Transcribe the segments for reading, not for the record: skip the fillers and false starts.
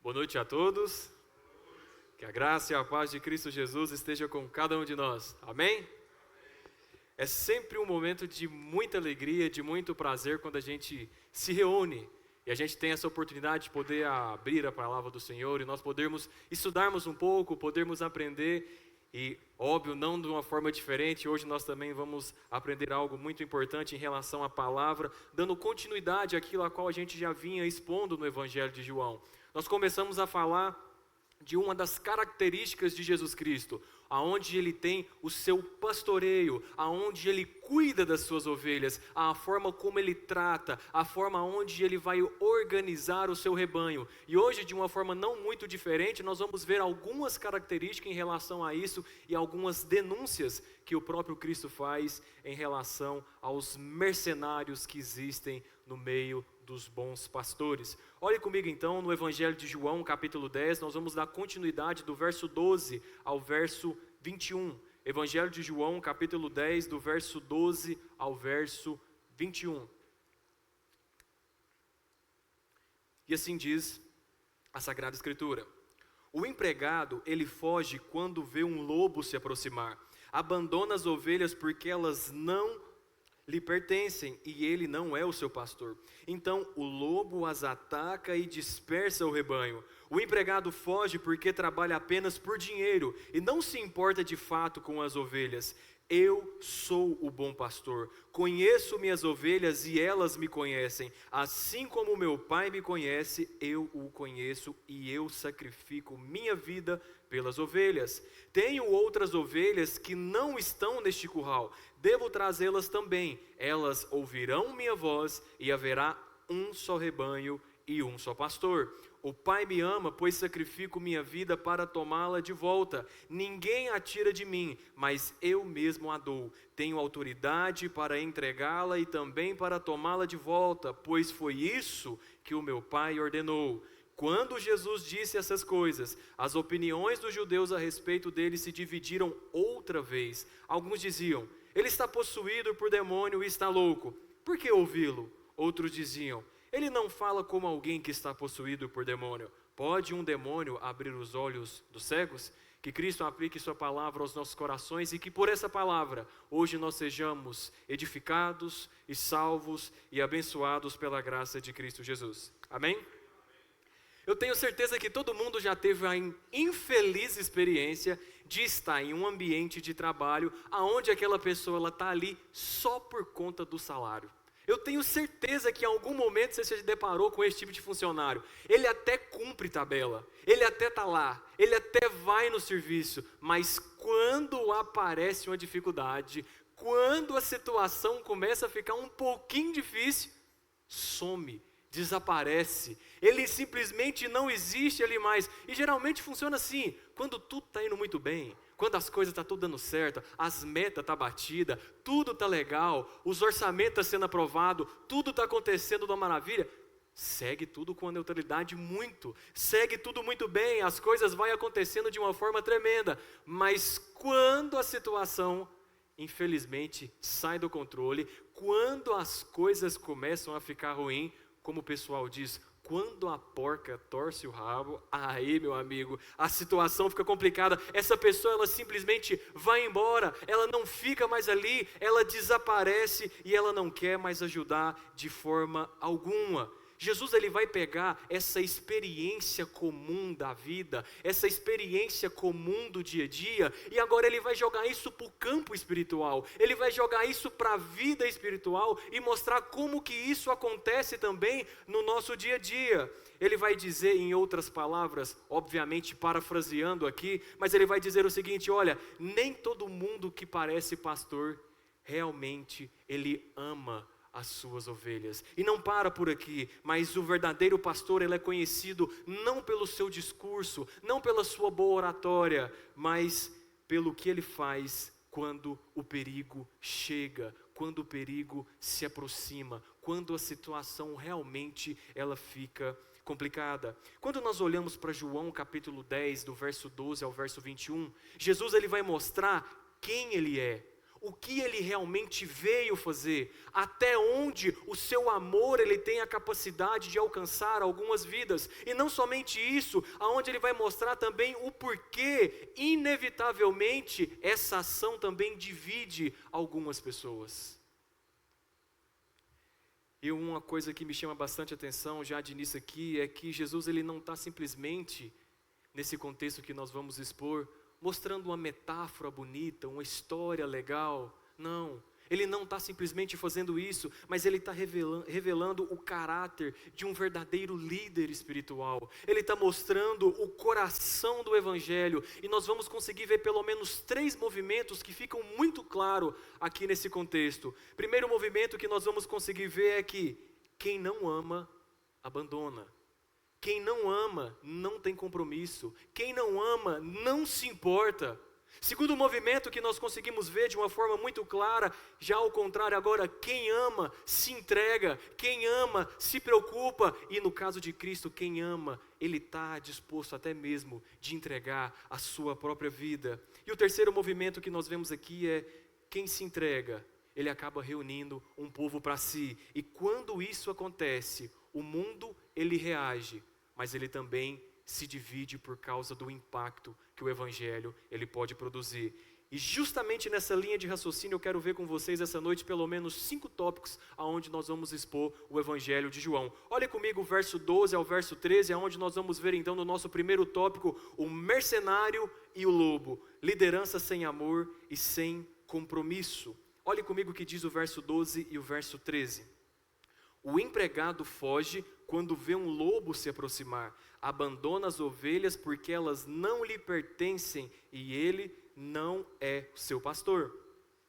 Boa noite a todos. Que a graça e a paz de Cristo Jesus esteja com cada um de nós. Amém? É sempre um momento de muita alegria, de muito prazer quando a gente se reúne e a gente tem essa oportunidade de poder abrir a palavra do Senhor e nós podermos estudarmos um pouco, podermos aprender e, óbvio, não de uma forma diferente. Hoje nós também vamos aprender algo muito importante em relação à palavra, dando continuidade àquilo a qual a gente já vinha expondo no Evangelho de João. Nós começamos a falar de uma das características de Jesus Cristo, aonde ele tem o seu pastoreio, aonde ele cuida das suas ovelhas, a forma como ele trata, a forma onde ele vai organizar o seu rebanho. E hoje, de uma forma não muito diferente, nós vamos ver algumas características em relação a isso e algumas denúncias que o próprio Cristo faz em relação aos mercenários que existem no meio dos bons pastores. Olhe comigo então no Evangelho de João, capítulo 10, nós vamos dar continuidade do verso 12 ao verso 21. Evangelho de João, capítulo 10, do verso 12 ao verso 21. E assim diz a Sagrada Escritura: o empregado, ele foge quando vê um lobo se aproximar, abandona as ovelhas porque elas não lhe pertencem e ele não é o seu pastor. Então o lobo as ataca e dispersa o rebanho. O empregado foge porque trabalha apenas por dinheiro e não se importa de fato com as ovelhas. Eu sou o bom pastor, conheço minhas ovelhas e elas me conhecem. Assim como meu Pai me conhece, eu o conheço e eu sacrifico minha vida pelas ovelhas. Tenho outras ovelhas que não estão neste curral, devo trazê-las também. Elas ouvirão minha voz e haverá um só rebanho e um só pastor. O Pai me ama, pois sacrifico minha vida para tomá-la de volta. Ninguém a tira de mim, mas eu mesmo a dou. Tenho autoridade para entregá-la e também para tomá-la de volta, pois foi isso que o meu Pai ordenou. Quando Jesus disse essas coisas, as opiniões dos judeus a respeito dele se dividiram outra vez. Alguns diziam: ele está possuído por demônio e está louco. Por que ouvi-lo? Outros diziam: ele não fala como alguém que está possuído por demônio. Pode um demônio abrir os olhos dos cegos? Que Cristo aplique sua palavra aos nossos corações e que por essa palavra hoje nós sejamos edificados e salvos e abençoados pela graça de Cristo Jesus. Amém? Eu tenho certeza que todo mundo já teve a infeliz experiência de estar em um ambiente de trabalho onde aquela pessoa está ali só por conta do salário. Eu tenho certeza que em algum momento você se deparou com esse tipo de funcionário. Ele até cumpre tabela, ele até está lá, ele até vai no serviço, mas quando aparece uma dificuldade, quando a situação começa a ficar um pouquinho difícil, some, desaparece, ele simplesmente não existe ali mais. E geralmente funciona assim: quando tudo está indo muito bem, quando as coisas estão tudo dando certo, as metas estão batidas, tudo está legal, os orçamentos estão sendo aprovados, tudo está acontecendo de uma maravilha, segue tudo com a neutralidade segue tudo muito bem, as coisas vão acontecendo de uma forma tremenda. Mas quando a situação, infelizmente, sai do controle, quando as coisas começam a ficar ruins, como o pessoal diz, quando a porca torce o rabo, aí, meu amigo, a situação fica complicada. Essa pessoa, ela simplesmente vai embora, ela não fica mais ali, ela desaparece e ela não quer mais ajudar de forma alguma. Jesus, ele vai pegar essa experiência comum da vida, essa experiência comum do dia a dia, e agora ele vai jogar isso para o campo espiritual, ele vai jogar isso para a vida espiritual e mostrar como que isso acontece também no nosso dia a dia. Ele vai dizer, em outras palavras, obviamente parafraseando aqui, mas ele vai dizer o seguinte: olha, nem todo mundo que parece pastor, realmente ele ama as suas ovelhas. E não para por aqui, mas o verdadeiro pastor, ele é conhecido não pelo seu discurso, não pela sua boa oratória, mas pelo que ele faz quando o perigo chega, quando o perigo se aproxima, quando a situação realmente ela fica complicada. Quando nós olhamos para João capítulo 10, do verso 12 ao verso 21, Jesus ele vai mostrar quem ele é, o que ele realmente veio fazer, até onde o seu amor ele tem a capacidade de alcançar algumas vidas. E não somente isso, aonde ele vai mostrar também o porquê, inevitavelmente, essa ação também divide algumas pessoas. E uma coisa que me chama bastante atenção já de início aqui é que Jesus ele não está simplesmente, nesse contexto que nós vamos expor, mostrando uma metáfora bonita, uma história legal. Não, ele não está simplesmente fazendo isso, mas ele está revelando o caráter de um verdadeiro líder espiritual. Ele está mostrando o coração do Evangelho, e nós vamos conseguir ver pelo menos 3 movimentos que ficam muito claros aqui nesse contexto. Primeiro movimento que nós vamos conseguir ver é que quem não ama, abandona. Quem não ama, não tem compromisso. Quem não ama, não se importa. Segundo movimento que nós conseguimos ver de uma forma muito clara, já ao contrário agora, quem ama se entrega, quem ama se preocupa, e no caso de Cristo, quem ama, ele está disposto até mesmo de entregar a sua própria vida. E o terceiro movimento que nós vemos aqui é quem se entrega, ele acaba reunindo um povo para si, e quando isso acontece, o mundo ele reage, mas ele também se divide por causa do impacto que o Evangelho ele pode produzir. E justamente nessa linha de raciocínio eu quero ver com vocês essa noite pelo menos 5 tópicos aonde nós vamos expor o Evangelho de João. Olha comigo o verso 12 ao verso 13, aonde nós vamos ver então no nosso primeiro tópico o mercenário e o lobo, liderança sem amor e sem compromisso. Olhe comigo o que diz o verso 12 e o verso 13. O empregado foge quando vê um lobo se aproximar, abandona as ovelhas porque elas não lhe pertencem e ele não é seu pastor.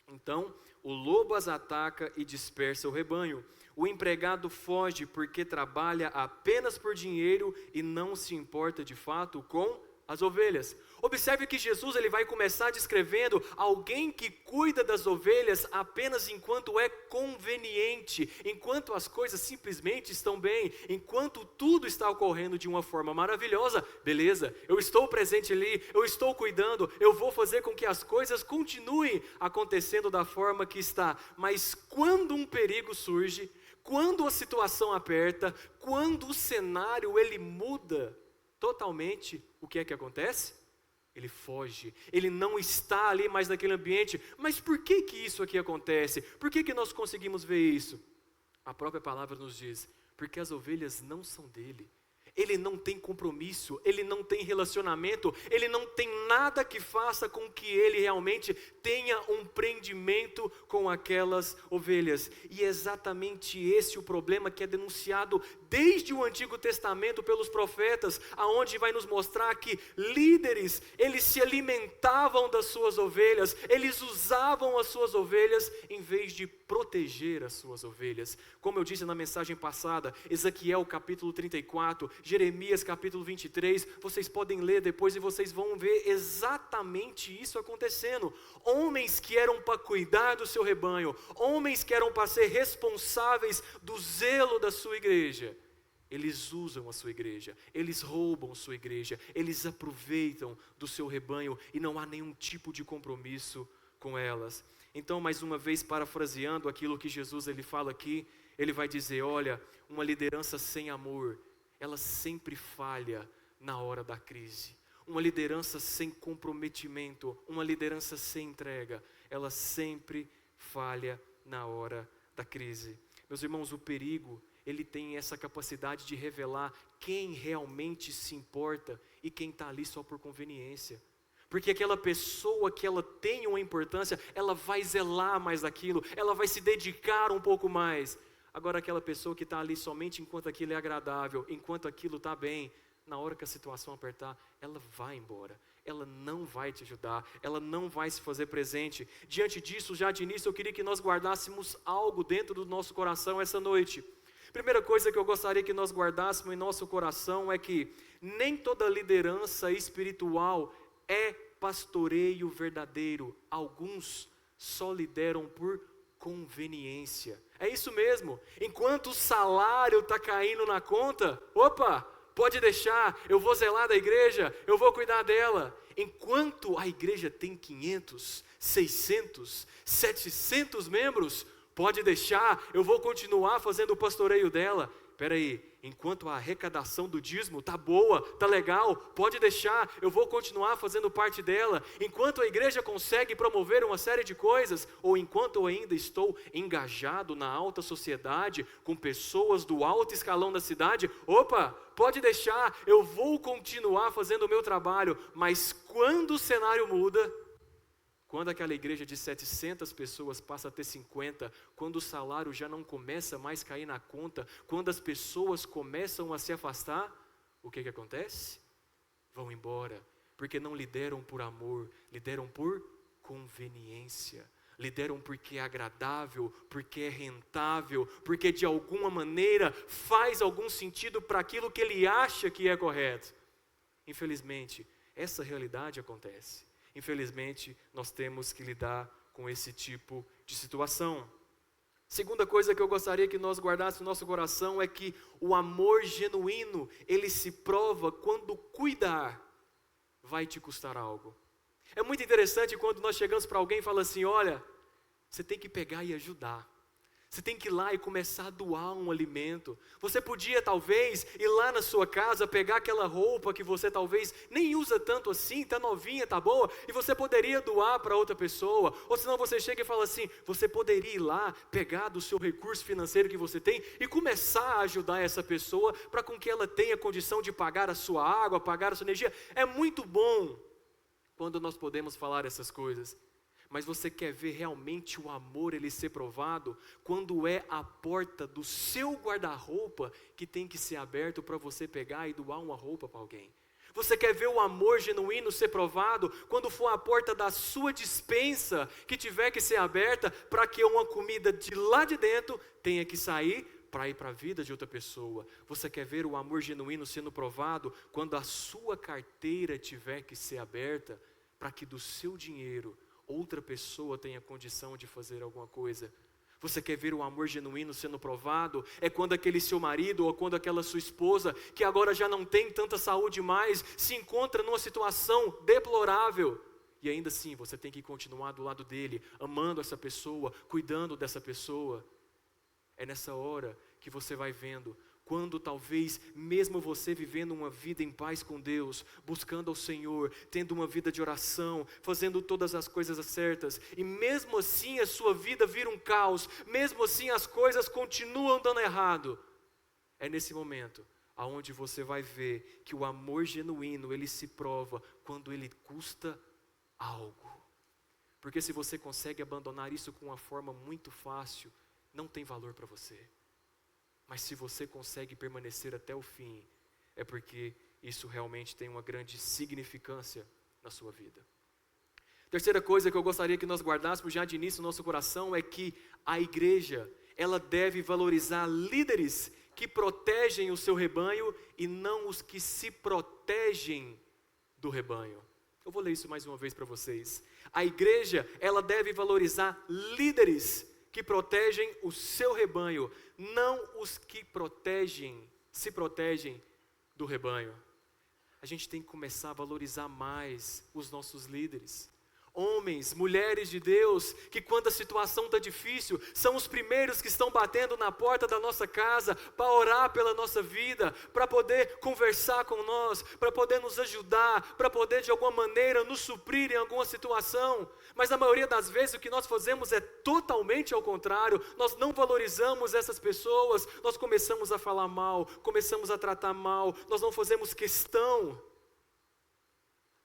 Então, o lobo as ataca e dispersa o rebanho. O empregado foge porque trabalha apenas por dinheiro e não se importa de fato com as ovelhas. Observe que Jesus ele vai começar descrevendo alguém que cuida das ovelhas apenas enquanto é conveniente, enquanto as coisas simplesmente estão bem, enquanto tudo está ocorrendo de uma forma maravilhosa. Beleza, eu estou presente ali, eu estou cuidando, eu vou fazer com que as coisas continuem acontecendo da forma que está. Mas quando um perigo surge, quando a situação aperta, quando o cenário ele muda totalmente, o que é que acontece? Ele foge, ele não está ali mais naquele ambiente. Mas por que que isso aqui acontece? Por que que nós conseguimos ver isso? A própria palavra nos diz, porque as ovelhas não são dele. Ele não tem compromisso, ele não tem relacionamento, ele não tem nada que faça com que ele realmente tenha um prendimento com aquelas ovelhas. E é exatamente esse o problema que é denunciado desde o Antigo Testamento pelos profetas, aonde vai nos mostrar que líderes, eles se alimentavam das suas ovelhas, eles usavam as suas ovelhas em vez de proteger as suas ovelhas. Como eu disse na mensagem passada, Ezequiel capítulo 34, Jeremias capítulo 23, vocês podem ler depois e vocês vão ver exatamente isso acontecendo. Homens que eram para cuidar do seu rebanho, homens que eram para ser responsáveis do zelo da sua igreja, eles usam a sua igreja, eles roubam a sua igreja, eles aproveitam do seu rebanho e não há nenhum tipo de compromisso com elas. Então, mais uma vez, parafraseando aquilo que Jesus ele fala aqui, ele vai dizer, olha, uma liderança sem amor, ela sempre falha na hora da crise. Uma liderança sem comprometimento, uma liderança sem entrega, ela sempre falha na hora da crise. Meus irmãos, o perigo, ele tem essa capacidade de revelar quem realmente se importa e quem está ali só por conveniência. Porque aquela pessoa que ela tem uma importância, ela vai zelar mais daquilo, ela vai se dedicar um pouco mais. Agora aquela pessoa que está ali somente enquanto aquilo é agradável, enquanto aquilo está bem, na hora que a situação apertar, ela vai embora. Ela não vai te ajudar, ela não vai se fazer presente. Diante disso, já de início, eu queria que nós guardássemos algo dentro do nosso coração essa noite. Primeira coisa que eu gostaria que nós guardássemos em nosso coração é que nem toda liderança espiritual é pastoreio verdadeiro. Alguns só lideram por conveniência. É isso mesmo. Enquanto o salário está caindo na conta, opa, pode deixar, eu vou zelar da igreja, eu vou cuidar dela. enquanto a igreja tem 500, 600, 700 membros, pode deixar, eu vou continuar fazendo o pastoreio dela. Espera aí, enquanto a arrecadação do dízimo está boa, está legal, pode deixar, eu vou continuar fazendo parte dela. Enquanto a igreja consegue promover uma série de coisas, ou enquanto eu ainda estou engajado na alta sociedade, com pessoas do alto escalão da cidade, opa, pode deixar, eu vou continuar fazendo o meu trabalho. Mas quando o cenário muda, quando aquela igreja de 700 pessoas passa a ter 50, quando o salário já não começa mais a cair na conta, quando as pessoas começam a se afastar, o que acontece? Vão embora, porque não lideram por amor, lideram por conveniência, lideram porque é agradável, porque é rentável, porque de alguma maneira faz algum sentido para aquilo que ele acha que é correto. Infelizmente, essa realidade acontece. Infelizmente, nós temos que lidar com esse tipo de situação. Segunda coisa que eu gostaria que nós guardássemos no nosso coração é que o amor genuíno, ele se prova quando cuidar vai te custar algo. É muito interessante quando nós chegamos para alguém e falamos assim, olha, você tem que pegar e ajudar. Você tem que ir lá e começar a doar um alimento. Você podia talvez ir lá na sua casa, pegar aquela roupa que você talvez nem usa tanto assim, está novinha, está boa, e você poderia doar para outra pessoa. Ou senão você chega e fala assim, você poderia ir lá, pegar do seu recurso financeiro que você tem e começar a ajudar essa pessoa para com que ela tenha condição de pagar a sua água, pagar a sua energia. É muito bom quando nós podemos falar essas coisas. Mas você quer ver realmente o amor ele ser provado quando é a porta do seu guarda-roupa que tem que ser aberto para você pegar e doar uma roupa para alguém. Você quer ver o amor genuíno ser provado quando for a porta da sua despensa que tiver que ser aberta para que uma comida de lá de dentro tenha que sair para ir para a vida de outra pessoa. Você quer ver o amor genuíno sendo provado quando a sua carteira tiver que ser aberta para que do seu dinheiro outra pessoa tenha condição de fazer alguma coisa. Você quer ver o amor genuíno sendo provado? É quando aquele seu marido ou quando aquela sua esposa, que agora já não tem tanta saúde mais, se encontra numa situação deplorável. E ainda assim, você tem que continuar do lado dele, amando essa pessoa, cuidando dessa pessoa. É nessa hora que você vai vendo quando talvez mesmo você vivendo uma vida em paz com Deus, buscando ao Senhor, tendo uma vida de oração, fazendo todas as coisas certas, e mesmo assim a sua vida vira um caos, mesmo assim as coisas continuam dando errado, é nesse momento aonde você vai ver que o amor genuíno, ele se prova quando ele custa algo. Porque se você consegue abandonar isso com uma forma muito fácil, não tem valor para você. Mas se você consegue permanecer até o fim, é porque isso realmente tem uma grande significância na sua vida. Terceira coisa que eu gostaria que nós guardássemos já de início no nosso coração é que a igreja, ela deve valorizar líderes que protegem o seu rebanho e não os que se protegem do rebanho. Eu vou ler isso mais uma vez para vocês. A igreja, ela deve valorizar líderes que protegem o seu rebanho, não os que se protegem do rebanho. A gente tem que começar a valorizar mais os nossos líderes. Homens, mulheres de Deus, que quando a situação está difícil, são os primeiros que estão batendo na porta da nossa casa para orar pela nossa vida, para poder conversar com nós, para poder nos ajudar, para poder de alguma maneira nos suprir em alguma situação. Mas na maioria das vezes o que nós fazemos é totalmente ao contrário. Nós não valorizamos essas pessoas, nós começamos a falar mal, começamos a tratar mal, nós não fazemos questão.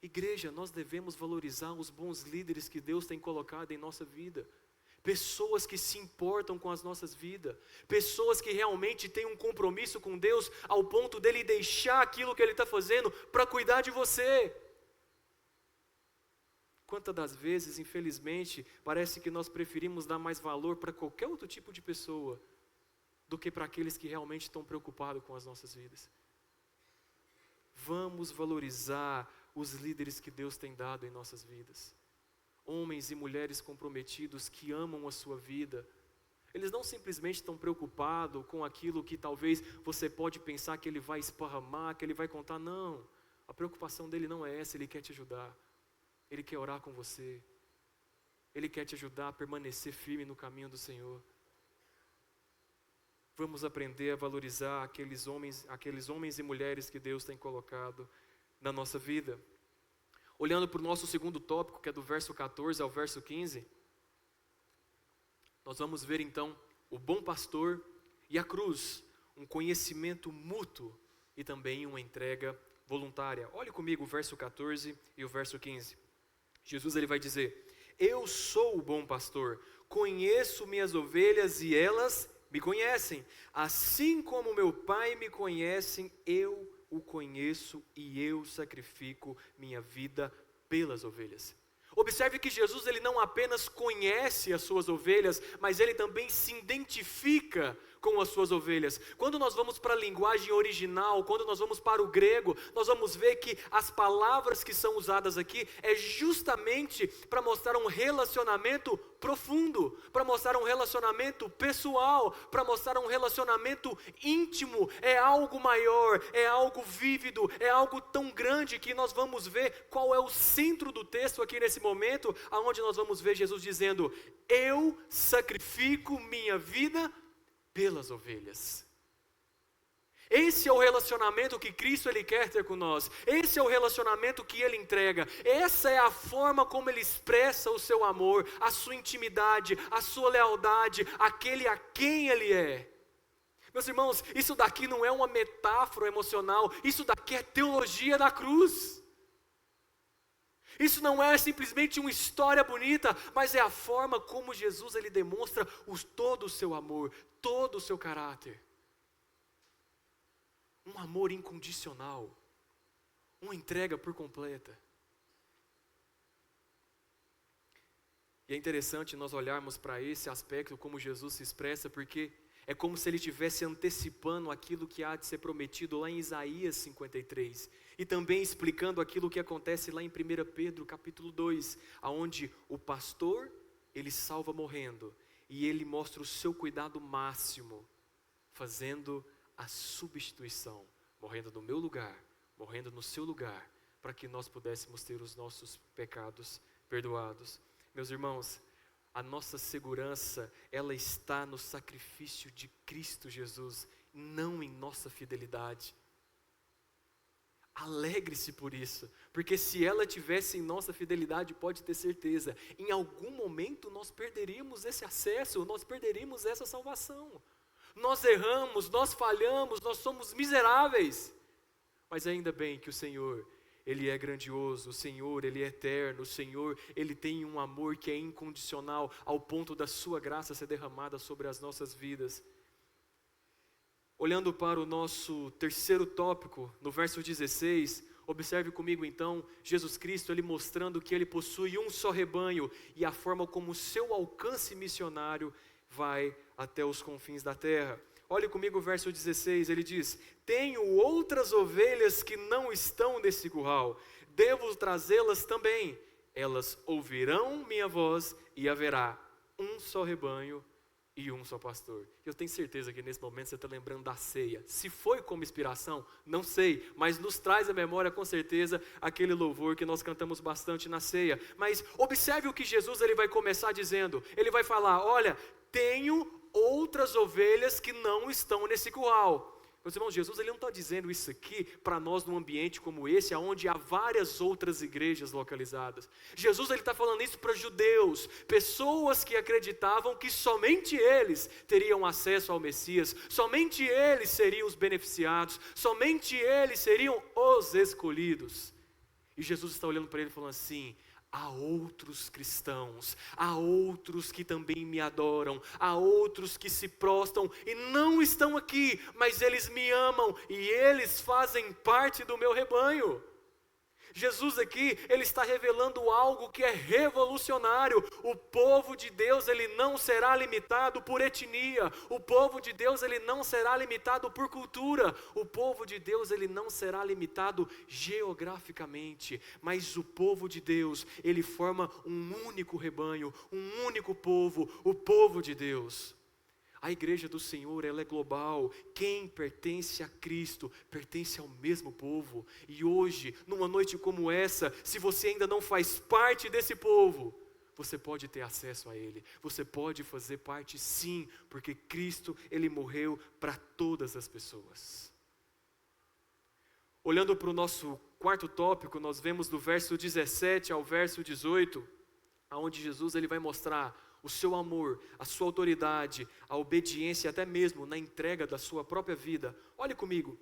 Igreja, nós devemos valorizar os bons líderes que Deus tem colocado em nossa vida. Pessoas que se importam com as nossas vidas. Pessoas que realmente têm um compromisso com Deus ao ponto dele deixar aquilo que ele está fazendo para cuidar de você. Quantas das vezes, infelizmente, parece que nós preferimos dar mais valor para qualquer outro tipo de pessoa do que para aqueles que realmente estão preocupados com as nossas vidas. Vamos valorizar os líderes que Deus tem dado em nossas vidas. Homens e mulheres comprometidos que amam a sua vida. Eles não simplesmente estão preocupados com aquilo que talvez você pode pensar que ele vai esparramar, que ele vai contar. Não. A preocupação dele não é essa, ele quer te ajudar. Ele quer orar com você. Ele quer te ajudar a permanecer firme no caminho do Senhor. Vamos aprender a valorizar aqueles homens e mulheres que Deus tem colocado na nossa vida. Olhando para o nosso segundo tópico, que é do verso 14 ao verso 15, nós vamos ver então o bom pastor e a cruz, um conhecimento mútuo e também uma entrega voluntária. Olhe comigo o verso 14 e o verso 15. Jesus ele vai dizer: eu sou o bom pastor, conheço minhas ovelhas e elas me conhecem, assim como meu Pai me conhece, eu o conheço e eu sacrifico minha vida pelas ovelhas. Observe que Jesus ele não apenas conhece as suas ovelhas, mas ele também se identifica com as suas ovelhas. Quando nós vamos para a linguagem original, quando nós vamos para o grego, nós vamos ver que as palavras que são usadas aqui é justamente para mostrar um relacionamento profundo, para mostrar um relacionamento pessoal, para mostrar um relacionamento íntimo. É algo maior, é algo vívido, é algo tão grande que nós vamos ver qual é o centro do texto aqui nesse momento, aonde nós vamos ver Jesus dizendo: eu sacrifico minha vida pelas ovelhas. Esse é o relacionamento que Cristo ele quer ter com nós. Esse é o relacionamento que ele entrega. Essa é a forma como ele expressa o seu amor, a sua intimidade, a sua lealdade, aquele a quem ele é. Meus irmãos, isso daqui não é uma metáfora emocional, isso daqui é teologia da cruz. Isso não é simplesmente uma história bonita, mas é a forma como Jesus ele demonstra todo o seu amor, todo o seu caráter. Um amor incondicional, uma entrega por completa. E é interessante nós olharmos para esse aspecto, como Jesus se expressa, porque é como se ele estivesse antecipando aquilo que há de ser prometido lá em Isaías 53. E também explicando aquilo que acontece lá em 1 Pedro capítulo 2, onde o pastor, ele salva morrendo, e ele mostra o seu cuidado máximo, fazendo a substituição, morrendo no meu lugar, morrendo no seu lugar, para que nós pudéssemos ter os nossos pecados perdoados. Meus irmãos, a nossa segurança, ela está no sacrifício de Cristo Jesus, não em nossa fidelidade. Alegre-se por isso, porque se ela tivesse em nossa fidelidade, pode ter certeza, em algum momento nós perderíamos esse acesso, nós perderíamos essa salvação. Nós erramos, nós falhamos, nós somos miseráveis, mas ainda bem que o Senhor, Ele é grandioso, o Senhor, Ele é eterno, o Senhor, Ele tem um amor que é incondicional, ao ponto da sua graça ser derramada sobre as nossas vidas. Olhando para o nosso terceiro tópico, no verso 16, observe comigo então, Jesus Cristo, Ele mostrando que Ele possui um só rebanho, e a forma como o seu alcance missionário vai até os confins da terra. Olhe comigo o verso 16, ele diz: tenho outras ovelhas que não estão nesse curral, devo trazê-las também, elas ouvirão minha voz e haverá um só rebanho e um só pastor. Eu tenho certeza que nesse momento você está lembrando da ceia. Se foi como inspiração, não sei, mas nos traz à memória com certeza aquele louvor que nós cantamos bastante na ceia. Mas observe o que Jesus ele vai começar dizendo. Ele vai falar: olha, tenho outras ovelhas que não estão nesse curral. Meus irmãos, Jesus ele não está dizendo isso aqui para nós num ambiente como esse, onde há várias outras igrejas localizadas. Jesus ele está falando isso para judeus, pessoas que acreditavam que somente eles teriam acesso ao Messias, somente eles seriam os beneficiados, somente eles seriam os escolhidos. E Jesus está olhando para ele e falando assim: há outros cristãos, há outros que também me adoram, há outros que se prostram e não estão aqui, mas eles me amam e eles fazem parte do meu rebanho. Jesus aqui, ele está revelando algo que é revolucionário. O povo de Deus, ele não será limitado por etnia. O povo de Deus, ele não será limitado por cultura. O povo de Deus, ele não será limitado geograficamente. Mas o povo de Deus, ele forma um único rebanho, um único povo, o povo de Deus. A igreja do Senhor, ela é global. Quem pertence a Cristo, pertence ao mesmo povo. E hoje, numa noite como essa, se você ainda não faz parte desse povo, você pode ter acesso a Ele. Você pode fazer parte sim, porque Cristo, Ele morreu para todas as pessoas. Olhando para o nosso quarto tópico, nós vemos do verso 17 ao verso 18, onde Jesus ele vai mostrar o seu amor, a sua autoridade, a obediência, até mesmo na entrega da sua própria vida. Olhe comigo.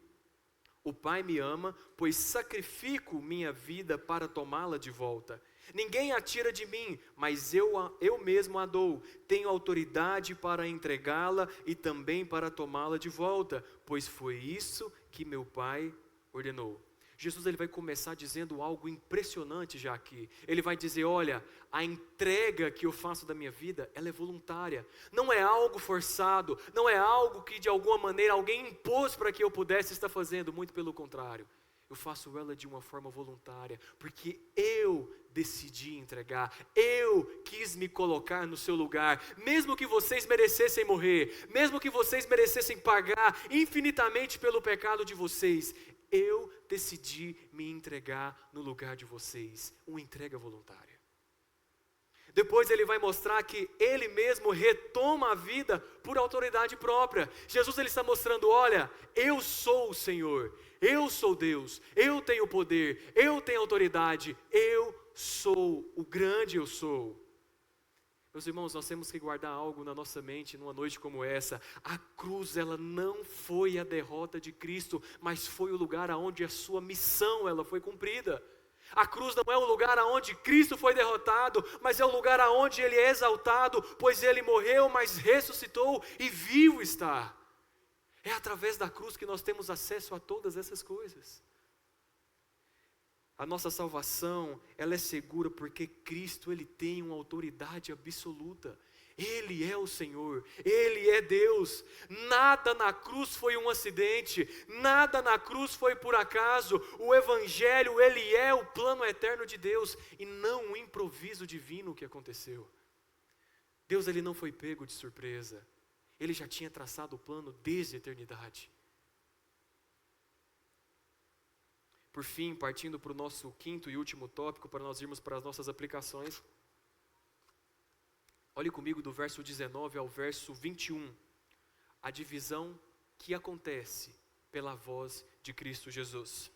O Pai me ama, pois sacrifico minha vida para tomá-la de volta. Ninguém a tira de mim, mas eu mesmo a dou. Tenho autoridade para entregá-la e também para tomá-la de volta, pois foi isso que meu Pai ordenou. Jesus ele vai começar dizendo algo impressionante já aqui. Ele vai dizer, olha, a entrega que eu faço da minha vida, ela é voluntária. Não é algo forçado, não é algo que de alguma maneira alguém impôs para que eu pudesse estar fazendo. Muito pelo contrário, eu faço ela de uma forma voluntária, porque eu decidi entregar, eu quis me colocar no seu lugar. Mesmo que vocês merecessem morrer, mesmo que vocês merecessem pagar infinitamente pelo pecado de vocês, eu decidi me entregar no lugar de vocês, uma entrega voluntária. Depois ele vai mostrar que ele mesmo retoma a vida por autoridade própria. Jesus ele está mostrando, olha, eu sou o Senhor, eu sou Deus, eu tenho poder, eu tenho autoridade, eu sou o grande eu sou. Meus irmãos, nós temos que guardar algo na nossa mente numa noite como essa. A cruz, ela não foi a derrota de Cristo, mas foi o lugar onde a sua missão ela foi cumprida. A cruz não é o lugar onde Cristo foi derrotado, mas é o lugar onde Ele é exaltado, pois Ele morreu, mas ressuscitou e vivo está. É através da cruz que nós temos acesso a todas essas coisas. A nossa salvação, ela é segura porque Cristo, Ele tem uma autoridade absoluta. Ele é o Senhor, Ele é Deus. Nada na cruz foi um acidente, nada na cruz foi por acaso. O Evangelho, ele é o plano eterno de Deus e não um improviso divino que aconteceu. Deus ele não foi pego de surpresa, Ele já tinha traçado o plano desde a eternidade. Por fim, partindo para o nosso quinto e último tópico, para nós irmos para as nossas aplicações. Olhe comigo do verso 19 ao verso 21, a divisão que acontece pela voz de Cristo Jesus.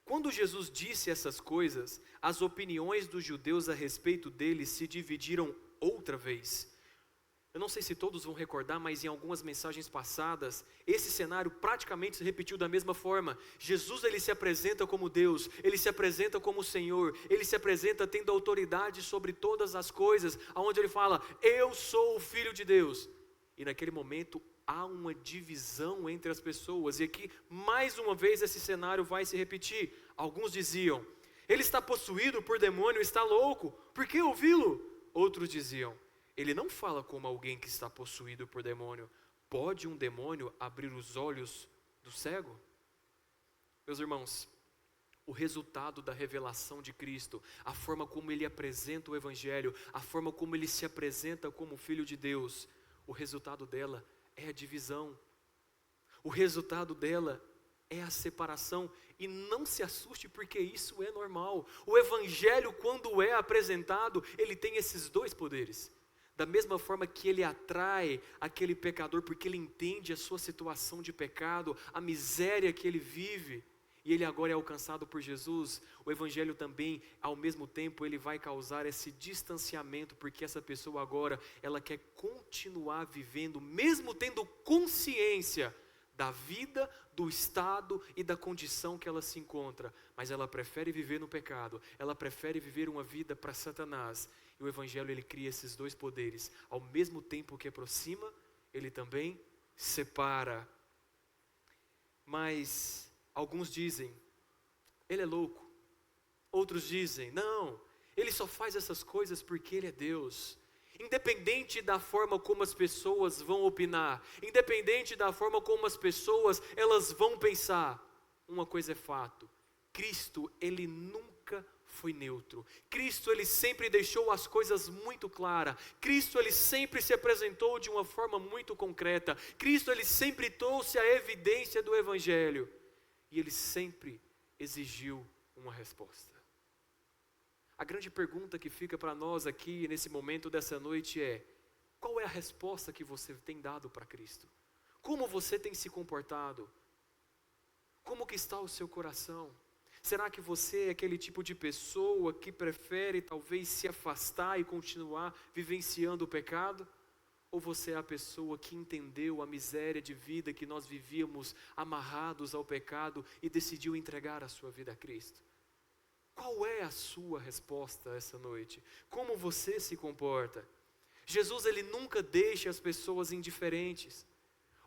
Quando Jesus disse essas coisas, as opiniões dos judeus a respeito dele se dividiram outra vez. Eu não sei se todos vão recordar, mas em algumas mensagens passadas, esse cenário praticamente se repetiu da mesma forma. Jesus ele se apresenta como Deus, Ele se apresenta como Senhor, Ele se apresenta tendo autoridade sobre todas as coisas, onde Ele fala, eu sou o Filho de Deus. E naquele momento há uma divisão entre as pessoas, e aqui mais uma vez esse cenário vai se repetir. Alguns diziam, ele está possuído por demônio, está louco, por que ouvi-lo? Outros diziam, ele não fala como alguém que está possuído por demônio. Pode um demônio abrir os olhos do cego? Meus irmãos, o resultado da revelação de Cristo, a forma como Ele apresenta o Evangelho, a forma como Ele se apresenta como Filho de Deus, o resultado dela é a divisão. O resultado dela é a separação. E não se assuste porque isso é normal. O Evangelho, quando é apresentado, ele tem esses dois poderes. Da mesma forma que ele atrai aquele pecador, porque ele entende a sua situação de pecado, a miséria que ele vive, e ele agora é alcançado por Jesus, o Evangelho também, ao mesmo tempo, ele vai causar esse distanciamento, porque essa pessoa agora, ela quer continuar vivendo, mesmo tendo consciência da vida, do estado e da condição que ela se encontra, mas ela prefere viver no pecado, ela prefere viver uma vida para Satanás. E o Evangelho ele cria esses dois poderes, ao mesmo tempo que aproxima, ele também separa. Mas alguns dizem, ele é louco. Outros dizem, não, ele só faz essas coisas porque ele é Deus. Independente da forma como as pessoas vão opinar, independente da forma como as pessoas elas vão pensar, uma coisa é fato, Cristo ele nunca foi neutro. Cristo, ele sempre deixou as coisas muito claras. Cristo, ele sempre se apresentou de uma forma muito concreta. Cristo, ele sempre trouxe a evidência do Evangelho. E ele sempre exigiu uma resposta. A grande pergunta que fica para nós aqui, nesse momento dessa noite é: qual é a resposta que você tem dado para Cristo? Como você tem se comportado? Como que está o seu coração? Será que você é aquele tipo de pessoa que prefere talvez se afastar e continuar vivenciando o pecado? Ou você é a pessoa que entendeu a miséria de vida que nós vivíamos amarrados ao pecado e decidiu entregar a sua vida a Cristo? Qual é a sua resposta essa noite? Como você se comporta? Jesus, ele nunca deixa as pessoas indiferentes.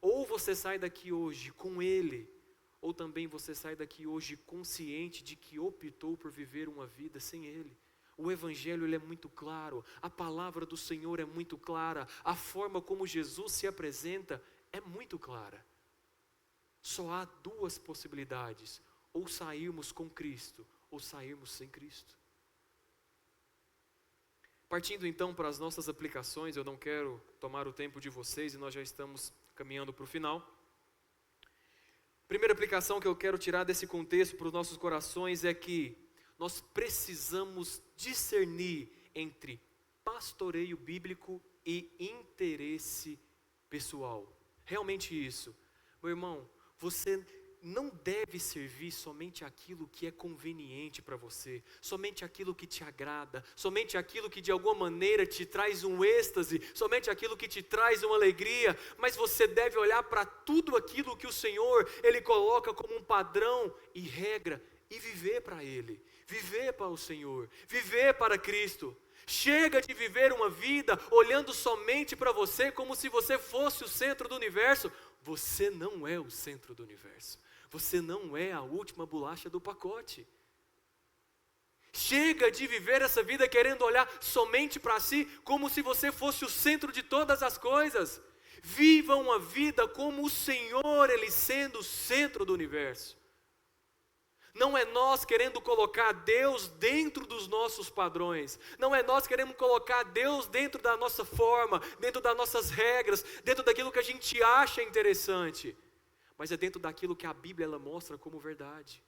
Ou você sai daqui hoje com Ele, ou também você sai daqui hoje consciente de que optou por viver uma vida sem Ele. O Evangelho, ele é muito claro, a palavra do Senhor é muito clara, a forma como Jesus se apresenta é muito clara. Só há duas possibilidades: ou sairmos com Cristo, ou sairmos sem Cristo. Partindo então para as nossas aplicações, eu não quero tomar o tempo de vocês e nós já estamos caminhando para o final. Primeira aplicação que eu quero tirar desse contexto para os nossos corações é que nós precisamos discernir entre pastoreio bíblico e interesse pessoal. Realmente isso. Meu irmão, você não deve servir somente aquilo que é conveniente para você, somente aquilo que te agrada, somente aquilo que de alguma maneira te traz um êxtase, somente aquilo que te traz uma alegria, mas você deve olhar para tudo aquilo que o Senhor, Ele coloca como um padrão e regra, e viver para Ele, viver para o Senhor, viver para Cristo. Chega de viver uma vida olhando somente para você como se você fosse o centro do universo. Você não é o centro do universo. Você não é a última bolacha do pacote. Chega de viver essa vida querendo olhar somente para si, como se você fosse o centro de todas as coisas. Viva uma vida como o Senhor, Ele sendo o centro do universo. Não é nós querendo colocar Deus dentro dos nossos padrões. Não é nós querendo colocar Deus dentro da nossa forma, dentro das nossas regras, dentro daquilo que a gente acha interessante. Mas é dentro daquilo que a Bíblia ela mostra como verdade.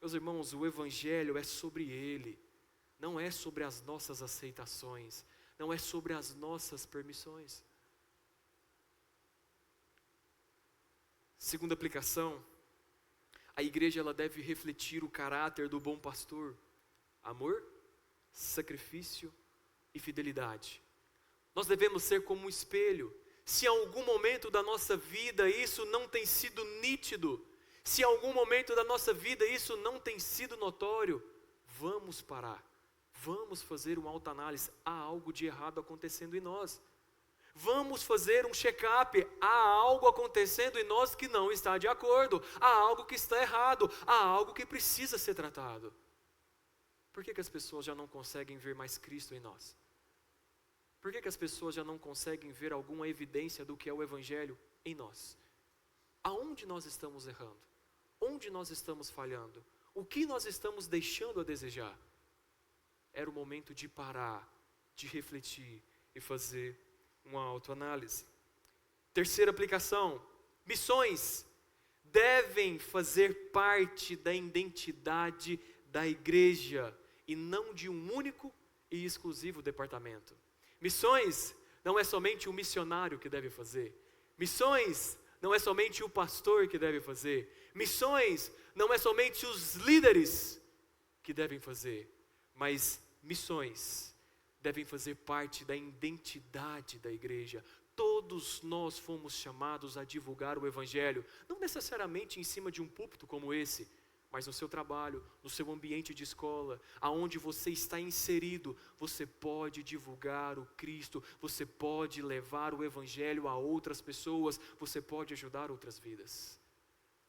Meus irmãos, o Evangelho é sobre Ele. Não é sobre as nossas aceitações. Não é sobre as nossas permissões. Segunda aplicação. A igreja ela deve refletir o caráter do bom pastor: amor, sacrifício e fidelidade. Nós devemos ser como um espelho. Se em algum momento da nossa vida isso não tem sido nítido, se em algum momento da nossa vida isso não tem sido notório, vamos parar, vamos fazer uma autoanálise. Há algo de errado acontecendo em nós. Vamos fazer um check-up. Há algo acontecendo em nós que não está de acordo. Há algo que está errado. Há algo que precisa ser tratado. Por que as pessoas já não conseguem ver mais Cristo em nós? Por que as pessoas já não conseguem ver alguma evidência do que é o Evangelho em nós? Aonde nós estamos errando? Onde nós estamos falhando? O que nós estamos deixando a desejar? Era o momento de parar, de refletir e fazer uma autoanálise. Terceira aplicação: missões devem fazer parte da identidade da igreja e não de um único e exclusivo departamento. Missões não é somente o missionário que deve fazer. Missões não é somente o pastor que deve fazer. Missões não é somente os líderes que devem fazer, mas missões devem fazer parte da identidade da igreja. Todos nós fomos chamados a divulgar o Evangelho, não necessariamente em cima de um púlpito como esse, mas no seu trabalho, no seu ambiente de escola, aonde você está inserido, você pode divulgar o Cristo, você pode levar o Evangelho a outras pessoas, você pode ajudar outras vidas.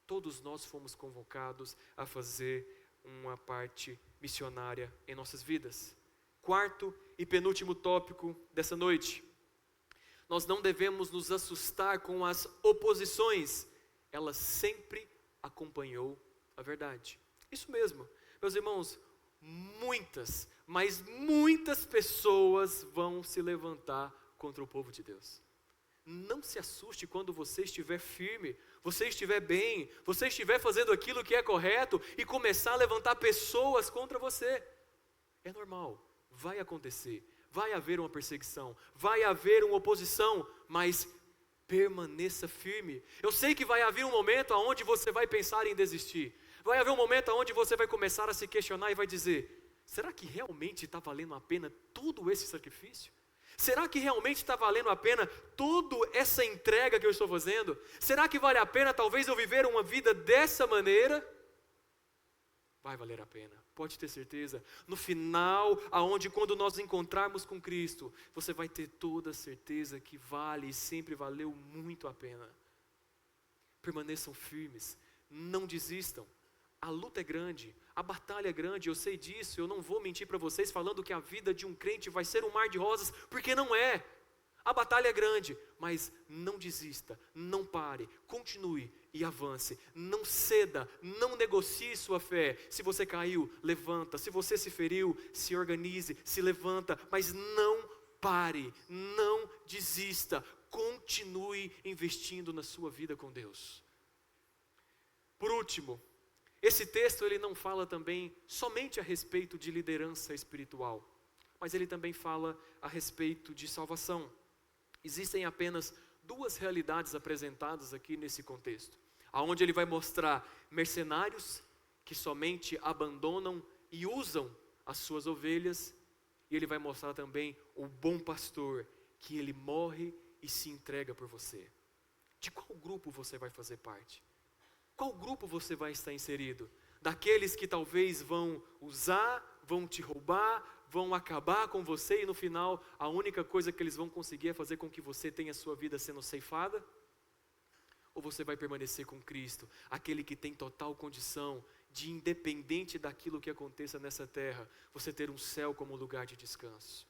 Todos nós fomos convocados a fazer uma parte missionária em nossas vidas. Quarto e penúltimo tópico dessa noite: nós não devemos nos assustar com as oposições, ela sempre acompanhou a verdade. Isso mesmo, Meus irmãos, muitas, mas muitas pessoas vão se levantar contra o povo de Deus. Não se assuste quando você estiver firme, você estiver bem, você estiver fazendo aquilo que é correto e começar a levantar pessoas contra você. É normal, vai acontecer, vai haver uma perseguição, vai haver uma oposição, mas permaneça firme. Eu sei que vai haver um momento onde você vai pensar em desistir, vai haver um momento onde você vai começar a se questionar e vai dizer: será que realmente está valendo a pena todo esse sacrifício? Será que realmente está valendo a pena toda essa entrega que eu estou fazendo? Será que vale a pena talvez eu viver uma vida dessa maneira? Vai valer a pena, pode ter certeza. No final, quando nós nos encontrarmos com Cristo, você vai ter toda a certeza que vale e sempre valeu muito a pena. Permaneçam firmes, não desistam. A luta é grande, a batalha é grande, eu sei disso, eu não vou mentir para vocês falando que a vida de um crente vai ser um mar de rosas, porque não é. A batalha é grande, mas não desista, não pare, continue e avance. Não ceda, não negocie sua fé. Se você caiu, levanta. Se você se feriu, se organize, se levanta. Mas não pare, não desista. Continue investindo na sua vida com Deus. Por último, esse texto ele não fala também somente a respeito de liderança espiritual, mas ele também fala a respeito de salvação. Existem apenas duas realidades apresentadas aqui nesse contexto, aonde ele vai mostrar mercenários que somente abandonam e usam as suas ovelhas, e ele vai mostrar também o bom pastor, que ele morre e se entrega por você. De qual grupo você vai fazer parte? Qual grupo você vai estar inserido? Daqueles que talvez vão usar, vão te roubar, vão acabar com você e no final a única coisa que eles vão conseguir é fazer com que você tenha a sua vida sendo ceifada? Ou você vai permanecer com Cristo, aquele que tem total condição de, independente daquilo que aconteça nessa terra, você ter um céu como lugar de descanso?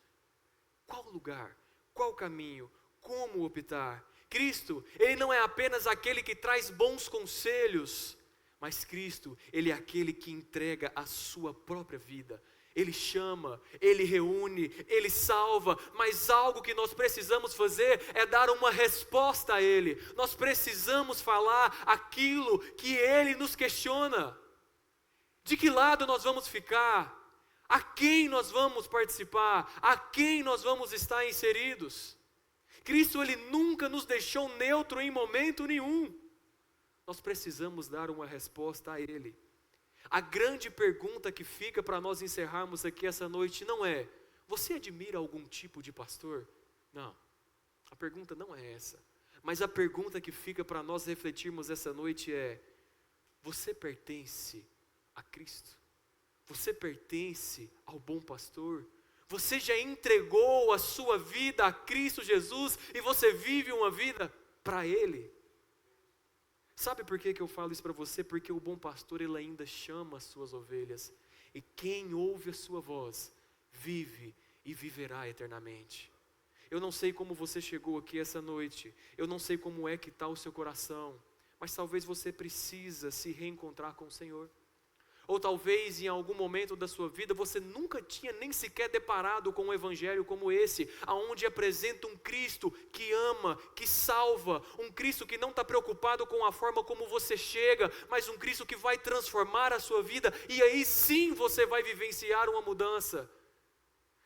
Qual lugar? Qual caminho? Como optar? Cristo, Ele não é apenas aquele que traz bons conselhos, mas Cristo, Ele é aquele que entrega a sua própria vida. Ele chama, Ele reúne, Ele salva, mas algo que nós precisamos fazer é dar uma resposta a Ele. Nós precisamos falar aquilo que Ele nos questiona. De que lado nós vamos ficar? A quem nós vamos participar? A quem nós vamos estar inseridos? Cristo, Ele nunca nos deixou neutro em momento nenhum. Nós precisamos dar uma resposta a Ele. A grande pergunta que fica para nós encerrarmos aqui essa noite não é: você admira algum tipo de pastor? Não, a pergunta não é essa. Mas a pergunta que fica para nós refletirmos essa noite é: você pertence a Cristo? Você pertence ao bom pastor? Você já entregou a sua vida a Cristo Jesus e você vive uma vida para Ele? Sabe por que eu falo isso para você? Porque o bom pastor, ele ainda chama as suas ovelhas. E quem ouve a sua voz, vive e viverá eternamente. Eu não sei como você chegou aqui essa noite. Eu não sei como é que está o seu coração. Mas talvez você precisa se reencontrar com o Senhor. Ou talvez em algum momento da sua vida você nunca tinha nem sequer deparado com um evangelho como esse, aonde apresenta um Cristo que ama, que salva, um Cristo que não está preocupado com a forma como você chega, mas um Cristo que vai transformar a sua vida, e aí sim você vai vivenciar uma mudança.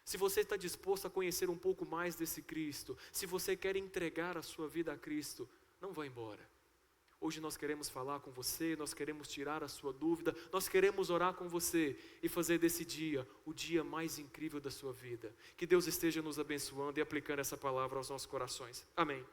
Se você está disposto a conhecer um pouco mais desse Cristo, se você quer entregar a sua vida a Cristo, não vá embora. Hoje nós queremos falar com você, nós queremos tirar a sua dúvida, nós queremos orar com você e fazer desse dia o dia mais incrível da sua vida. Que Deus esteja nos abençoando e aplicando essa palavra aos nossos corações. Amém.